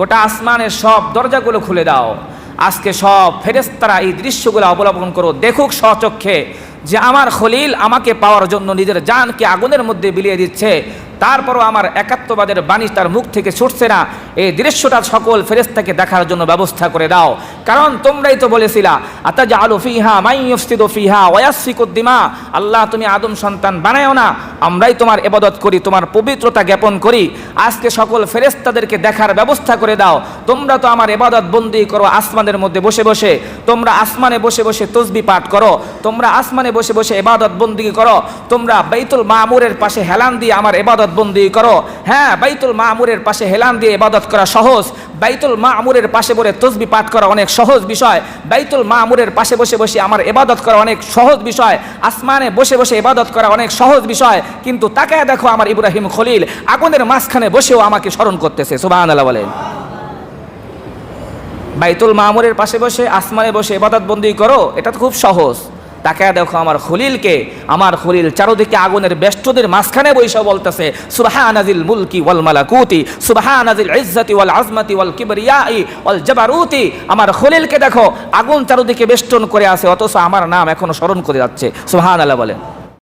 গোটা আসমানের সব দরজাগুলো খুলে দাও, আজকে সব ফেরেশতারা এই দৃশ্যগুলো অবলম্বন করো, দেখুক স্বচক্ষে যে আমার খলিল আমাকে পাওয়ার জন্য নিজের জানকে আগুনের মধ্যে বিলিয়ে দিচ্ছে, তারপরও আমার একাত্মবাদের বাণী তার মুখ থেকে ছুটছে না। এই দৃশ্যটা সকল ফেরেশতাকে দেখার জন্য ব্যবস্থা করে দাও, কারণ তোমরাই তো বলেছিলা আতাজআলু ফিহা মান ইউফসিদু ফিহা ওয়া ইয়াসফিকুদ দিমা, আল্লাহ তুমি আদম সন্তান বানায়ও না, আমরাই তোমার ইবাদত করি, তোমার পবিত্রতা জ্ঞাপন করি। আজকে সকল ফেরেশতাদেরকে দেখার ব্যবস্থা করে দাও। তোমরা তো আমার ইবাদত বন্দি করো আসমানের মধ্যে বসে বসে, তোমরা আসমানে বসে বসে তাসবিহ পাঠ করো, তোমরা আসমানে বসে বসে ইবাদত বন্দি করো, তোমরা বাইতুল মামুরের পাশে হেলান দিয়ে আমার ইবাদত বন্দি করো। হ্যাঁ, বাইতুল মামুরের পাশে হেলান দিয়ে ইবাদত করা সহজ, বাইতুল মামুরের পাশে বসে তাসবিহ পাঠ করা অনেক সহজ বিষয়, বাইতুল মামুরের পাশে বসে বসে আমার ইবাদত করা অনেক সহজ বিষয়, আসমানে বসে বসে ইবাদত করা অনেক সহজ বিষয়, কিন্তু তাকায় দেখো আমার ইব্রাহিম খলিল আগুনের মাঝখানে বসেও আমাকে স্মরণ করতেছে। সুবহানাল্লাহ বলেন। বাইতুল মামুরের পাশে বসে আসমানে বসে ইবাদত বন্দি করো, এটা তো খুব সহজ। তাকায় দেখো আমার খলিলকে, আমার খলিল চারদিকে আগুনের বেষ্টদের মাঝখানে বসে বলতেছে সুবহানাজিল মুলকি ওয়াল মালাকুতি সুবহানাজিল ইজ্জতি ওয়াল আজমাতি ওয়াল কিবরিয়াই ওয়াল জাবারুতি। আমার খলিলকে দেখো আগুন চারদিকে বেষ্টন করে আছে, অথচ আমার নাম এখনো স্মরণ করে যাচ্ছে। সুবহানাল্লাহ বলেন।